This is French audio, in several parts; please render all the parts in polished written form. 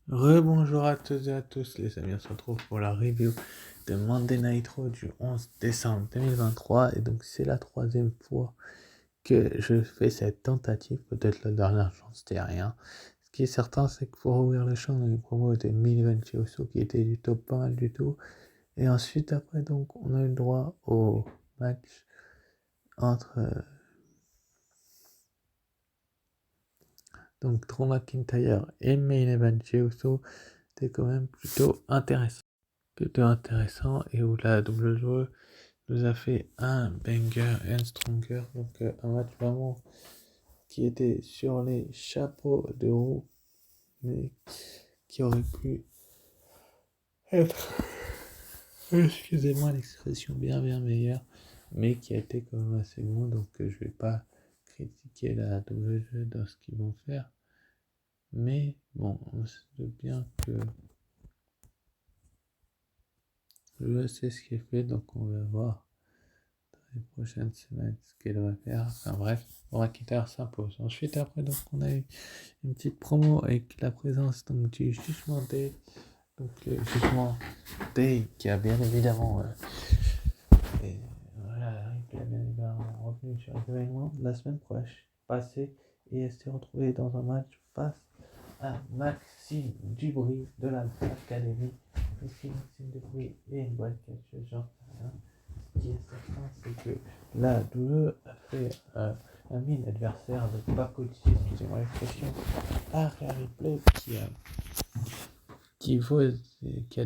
Rebonjour à toutes et à tous, les amis, on se retrouve pour la review de Monday Night Raw du 11 décembre 2023 et donc c'est la troisième fois que je fais cette tentative, peut-être la dernière chance c'était rien. Ce qui est certain c'est que pour ouvrir le champ, on a une promo de Mil Uso qui était du top pas mal du tout et ensuite après donc on a eu le droit au match entre donc Drew McIntyre et Main Event Uso. C'était quand même plutôt intéressant et où la WWE nous a fait un banger and stronger, donc un match vraiment qui était sur les chapeaux de roue, mais qui aurait pu être, excusez-moi l'expression bien meilleure, mais qui a été quand même assez bon, donc je vais pas critiquer la WWE dans ce qu'ils vont faire, mais bon, on sait bien que je sais ce qui est fait, donc on va voir les prochaines semaines ce qu'elle va faire. Enfin bref, McIntyre s'impose. Ensuite, après, donc, on a eu une petite promo avec la présence donc, du Judgment Day. Donc, le Judgment Day qui a bien évidemment. Et, voilà, qui a bien évidemment revenu sur l'événement la semaine passée et elle s'est retrouvée dans un match face à Maxime Dubry de la Academy. Ici, Maxime Dubry est une bonne catcheuse, j'en sais rien. Ce qui est certain, c'est que la WWE a fait un mine adversaire de Paco, excusez-moi l'expression, à Ripley qui, vaut, qui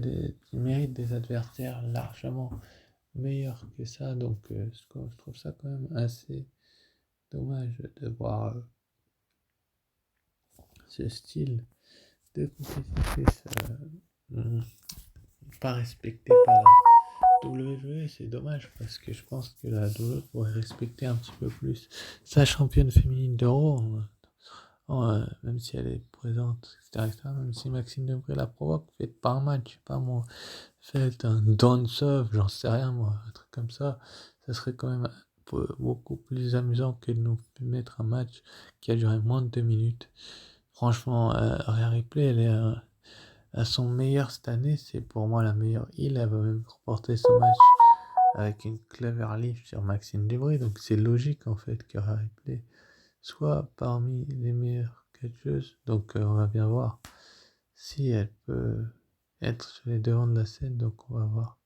mérite des adversaires largement meilleurs que ça. Donc je trouve ça quand même assez dommage de voir ce style de compétitrice pas respecté par la WWE. C'est dommage parce que je pense que la WWE pourrait respecter un petit peu plus sa championne féminine d'Euro, même si elle est présente, etc. Même si Maxime Debré la provoque, faites pas un match, pas moi, faites un dance-off, j'en sais rien moi, un truc comme ça serait quand même beaucoup plus amusant que de nous mettre un match qui a duré moins de 2 minutes. Franchement, Rhea Ripley, elle est à son meilleur cette année, c'est pour moi la meilleure heal. Elle va même remporter ce match avec une clever leaf sur Maxime Debris. Donc c'est logique en fait que Rhea Ripley soit parmi les meilleures catcheuses. Donc on va bien voir si elle peut être sur les devants de la scène. Donc on va voir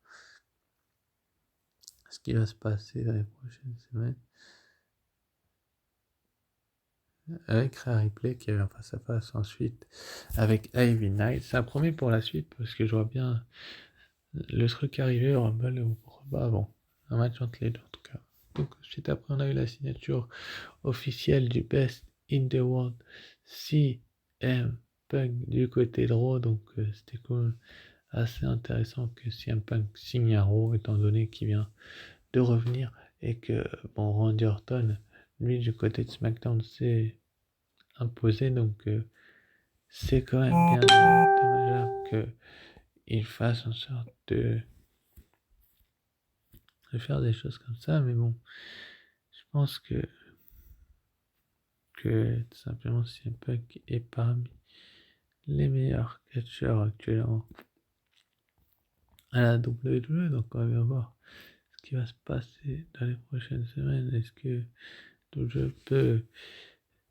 ce qui va se passer dans les prochaines semaines avec Rhea Ripley qui avait un face à face ensuite avec Ivy Knight. Ça promet pour la suite parce que je vois bien le truc arrivé au Rumble ou pas bon, un match entre les deux en tout cas. Donc suite après on a eu la signature officielle du Best in the World CM Punk du côté de Raw, donc c'était cool, assez intéressant que CM Punk signe à Raw étant donné qu'il vient de revenir et que bon Randy Orton lui du côté de SmackDown s'est imposé, donc c'est quand même bien dommageable que il fasse en sorte de faire des choses comme ça, mais bon, je pense que tout simplement CM Punk est parmi les meilleurs catcheurs actuellement à la WWE, donc on va bien voir ce qui va se passer dans les prochaines semaines. Est-ce que je peux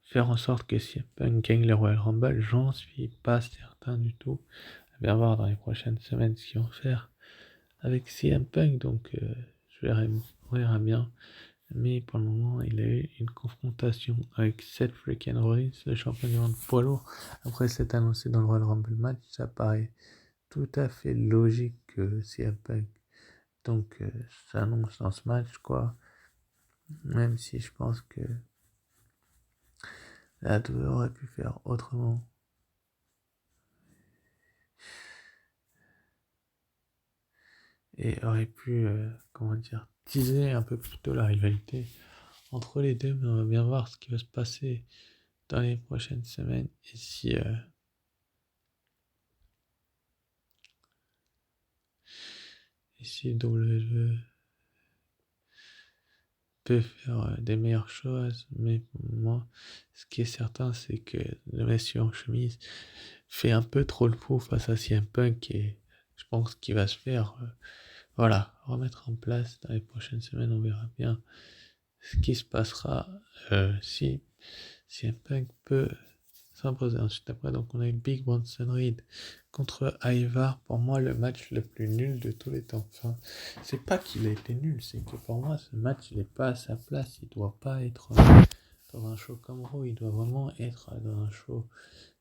faire en sorte que CM Punk gagne le Royal Rumble? J'en suis pas certain du tout. On va bien voir dans les prochaines semaines ce qu'ils vont faire avec CM Punk, donc on verra bien. Mais pour le moment, il a eu une confrontation avec Seth freaking Rollins, le champion du monde poids lourd. Après s'être annoncé dans le Royal Rumble match, ça paraît tout à fait logique que CM Punk donc s'annonce dans ce match, quoi. Même si je pense que la WWE aurait pu faire autrement. Et aurait pu, comment dire, teaser un peu plus tôt la rivalité entre les deux, mais on va bien voir ce qui va se passer dans les prochaines semaines et si WWE peut faire des meilleures choses, mais pour moi, ce qui est certain, c'est que le monsieur en chemise fait un peu trop le fou face à CM Punk et je pense qu'il va se faire voilà, remettre en place dans les prochaines semaines. On verra bien ce qui se passera si CM Punk peut s'imposer. Ensuite, après, donc on a eu Big Bronson Reed contre Ivar. Pour moi, le match le plus nul de tous les temps. Enfin, c'est pas qu'il a été nul, c'est que pour moi, ce match, il n'est pas à sa place. Il doit pas être dans un show comme Raw. Il doit vraiment être dans un show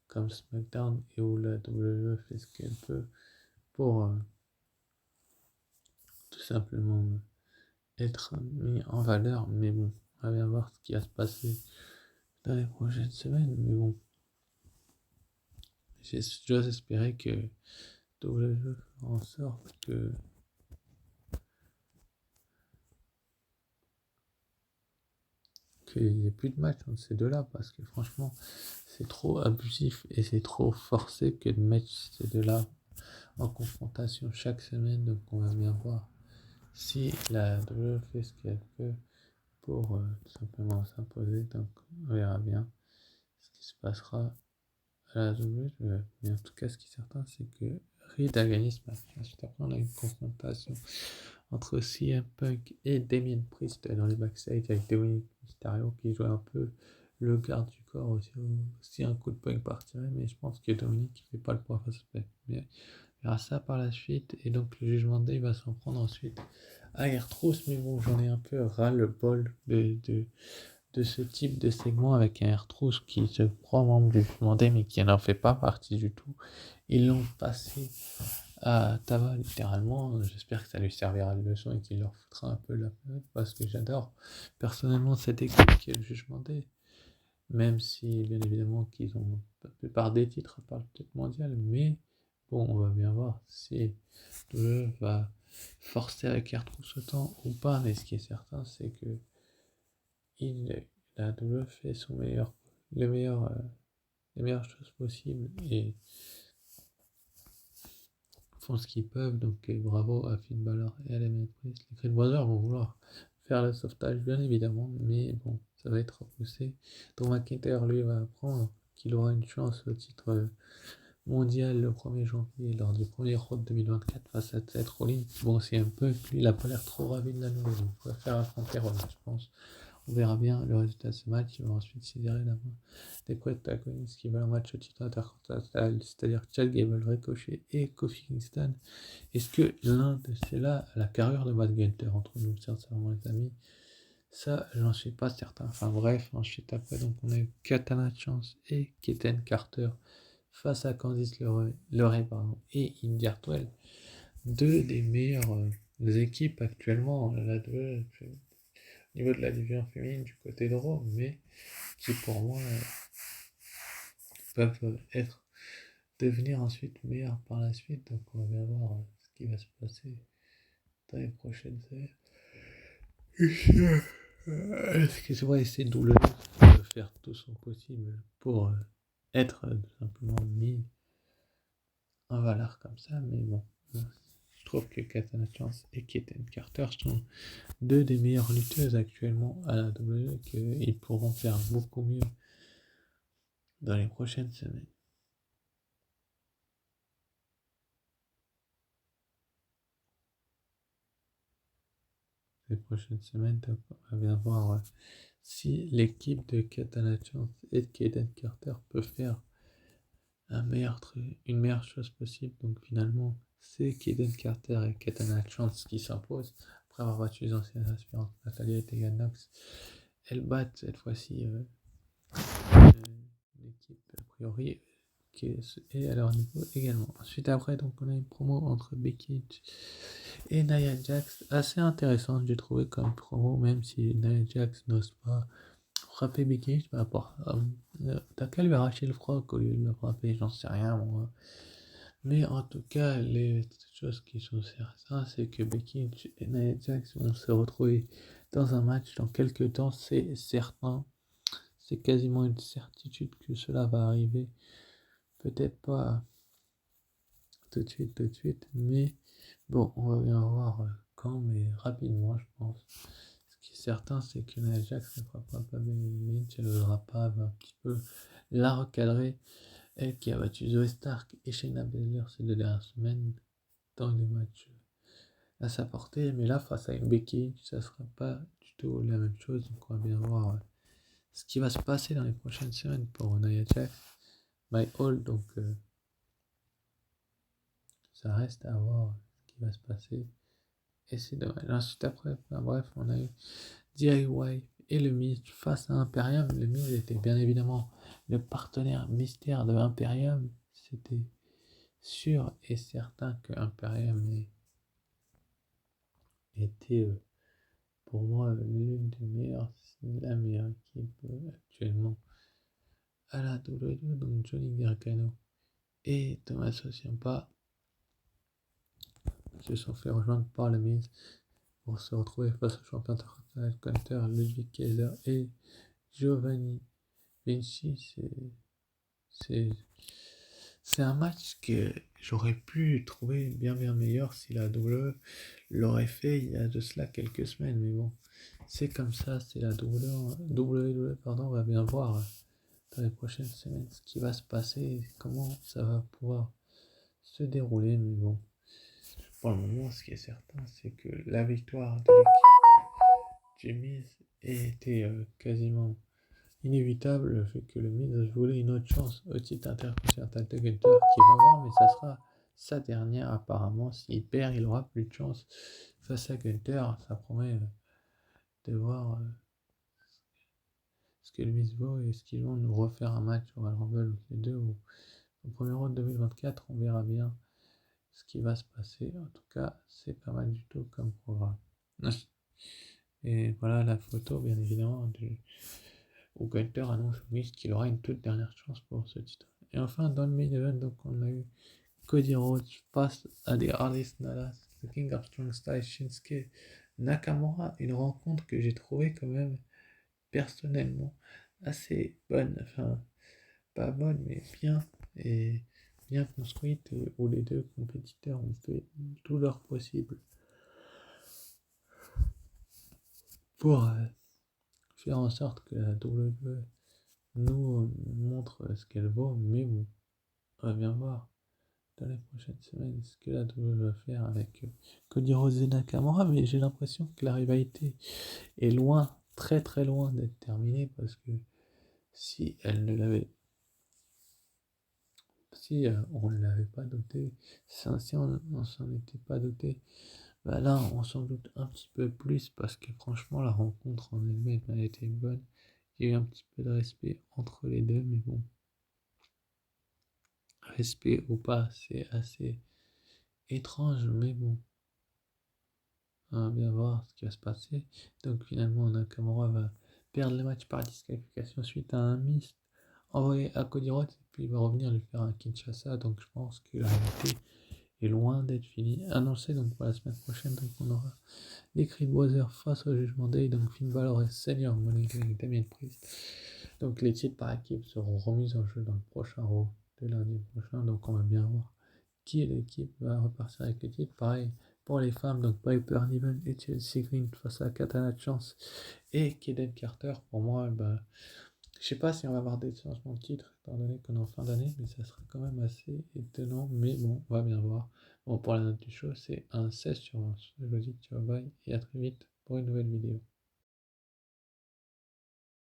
comme SmackDown et où la WWE fait ce qu'elle peut pour tout simplement être mis en valeur. Mais bon, on va bien voir ce qui va se passer dans les prochaines semaines. Mais bon, j'ose espérer que WWE fera en sorte qu'il n'y ait plus de match entre ces deux-là parce que franchement c'est trop abusif et c'est trop forcé que de mettre ces deux-là en confrontation chaque semaine. Donc on va bien voir si la WWE fait ce qu'elle peut pour tout simplement s'imposer. Donc on verra bien ce qui se passera à la WWE. Mais en tout cas ce qui est certain c'est que Reed a gagné ce match. Ensuite après on a une confrontation entre CM Punk et Damien Priest dans les backstage avec Dominic Mysterio qui joue un peu le garde du corps aussi un coup de poing partirait, mais je pense que Dominic ne fait pas le poids face à Punk. Mais il y aura ça par la suite et donc le jugement Day va s'en prendre ensuite à R-Truth, mais bon j'en ai un peu ras le bol de ce type de segment avec un R-Truth qui se croit membre du jugement Day mais qui n'en fait pas partie du tout. Ils l'ont passé à Tava littéralement. J'espère que ça lui servira de leçon et qu'il leur foutra un peu la paix parce que j'adore personnellement cette équipe qui est le Jugement Day, même si bien évidemment qu'ils ont la plupart des titres à part peut-être mondial, mais bon on va bien voir si le va forcer avec R-Truth autant ou pas, mais ce qui est certain c'est que la WWE fait son meilleur les meilleurs les meilleures choses possibles et font ce qu'ils peuvent, donc bravo à Finn Balor et à la maîtrise. Les Creed Brothers vont vouloir faire le sauvetage, bien évidemment, mais bon, ça va être repoussé. Drew McIntyre, lui, va apprendre qu'il aura une chance au titre mondial le 1er janvier lors du premier Raw 2024 face à Seth Rollins. Bon, c'est un peu, lui, il a pas l'air trop ravi de la nouvelle, donc il va faire affronter Rollins, je pense. On verra bien le résultat de ce match. Il va ensuite saisir la main des protagonistes qui veulent un match au titre intercontinental, c'est-à-dire Chad Gable, Ricochet et Kofi Kingston. Est-ce que l'un de ceux-là a la carrure de Matt Gunther entre nous, sincèrement, les amis? Ça, j'en suis pas certain. Enfin bref, ensuite après, donc on a eu Katana Chance et Keten Carter face à Candice LeRae et Indy Hartwell. Deux des meilleures équipes actuellement, là, deux, au niveau de la division féminine du côté de Raw, mais qui pour moi peuvent devenir ensuite meilleurs par la suite. Donc on va bien voir ce qui va se passer dans les prochaines années. Est-ce que c'est vrai, c'est douloureux de faire tout son possible pour être tout simplement mis en valeur comme ça, mais bon. Je trouve que Katana Chance et Keten Carter sont deux des meilleures lutteuses actuellement à la WWE, qu'ils pourront faire beaucoup mieux dans les prochaines semaines. Les prochaines semaines, donc on va bien voir si l'équipe de Katana Chance et de Keten Carter peut faire une meilleure chose possible. Donc finalement, c'est Keten Carter et Katana Chance qui s'imposent après avoir battu les anciennes aspirantes Natalia et Tegan Nox. Elles battent cette fois-ci l'équipe a priori qui est à leur niveau également. Ensuite après, donc on a une promo entre Becky Lynch et Nia Jax assez intéressante, j'ai trouvé comme promo, même si Nia Jax n'ose pas frapper Becky Lynch par rapport t'as qu'à lui arracher le froc au lieu de le frapper, j'en sais rien moi. Mais en tout cas, les choses qui sont certaines, c'est que Becky Lynch et Nia Jax vont se retrouver dans un match dans quelques temps, c'est certain. C'est quasiment une certitude que cela va arriver. Peut-être pas tout de suite, mais bon, on va bien voir quand, mais rapidement, je pense. Ce qui est certain, c'est que Nia Jax ne fera pas Becky Lynch, elle ne voudra pas un petit peu la recadrer Elle qui a battu Zoe Stark et Shayna Baszler ces 2 dernières semaines dans des matchs à sa portée, mais là, face à une Becky, ça sera pas du tout la même chose, donc on va bien voir ce qui va se passer dans les prochaines semaines pour Nia Jax, My Hall, donc ça reste à voir ce qui va se passer, et c'est dommage. Ensuite après, bref, on a eu DIY et le Miz face à Imperium. Le Miz était bien évidemment le partenaire mystère de Imperium, c'était sûr et certain que Imperium était pour moi l'une des meilleures, la meilleure équipe actuellement à la WWE, donc Johnny Gargano et Tommaso Ciampa se sont fait rejoindre par le Miz pour se retrouver face au champion intercontinental Gunther, Ludwig Kaiser et Giovanni Vinci. C'est c'est un match que j'aurais pu trouver bien meilleur si la WWE l'aurait fait il y a de cela quelques semaines, mais bon, c'est comme ça, c'est la WWE, pardon, on va bien voir dans les prochaines semaines ce qui va se passer, comment ça va pouvoir se dérouler, mais bon, pour le moment, ce qui est certain, c'est que la victoire de l'équipe du Miz était quasiment inévitable. Le fait que le Miz voulait une autre chance au titre intercontinental de Gunther, qui va voir, mais ça sera sa dernière apparemment. S'il perd, il aura plus de chance face à Gunther. Ça promet de voir ce que le Miz vaut et ce qu'ils vont nous refaire un match au Royal Rumble les deux ou au premier round 2024. On verra bien ce qui va se passer. En tout cas, c'est pas mal du tout comme programme. Et voilà la photo, bien évidemment, où Gunther annonce au Miz qu'il aura une toute dernière chance pour ce titre. Et enfin, dans le main event, donc, on a eu Cody Rhodes face à des Hardest Dallas, le King of Strong Style Shinsuke Nakamura. Une rencontre que j'ai trouvé quand même personnellement assez bonne, enfin pas bonne mais bien et bien construite, où les deux compétiteurs ont fait tout leur possible pour faire en sorte que la WWE nous montre ce qu'elle vaut, mais bon, on va bien voir dans les prochaines semaines ce que la WWE va faire avec Cody Rhodes et Nakamura, mais j'ai l'impression que la rivalité est loin, très loin d'être terminée, parce que si elle ne l'avait si on ne l'avait pas doté, si on ne s'en était pas doté, bah là on s'en doute un petit peu plus, parce que franchement la rencontre en elle-même a été bonne. Il y a eu un petit peu de respect entre les deux, mais bon, respect ou pas, c'est assez étrange, mais bon, on va bien voir ce qui va se passer. Donc finalement Nakamura va perdre le match par disqualification suite à un miss envoyé à Cody Rhodes, et puis il va revenir lui faire un Kinshasa. Donc je pense que la réalité est loin d'être finie. Annoncé donc pour la semaine prochaine, donc on aura les Creed Brothers face au Judgment Day, donc Finn Balor et Senior Money avec Damien Priest. Donc les titres par équipe seront remis en jeu dans le prochain Raw de lundi prochain, donc on va bien voir qui est l'équipe va repartir avec les titres. Pareil pour les femmes, donc Piper Niven et Chelsea Green face à Katana Chance et Kaden Carter. Pour moi, je sais pas si on va avoir des changements de titre étant donné qu'on est en fin d'année, mais ça sera quand même assez étonnant. Mais bon, on va bien voir. Bon, pour la note du show, c'est un 16/20. Je vous dis ciao, bye et à très vite pour une nouvelle vidéo.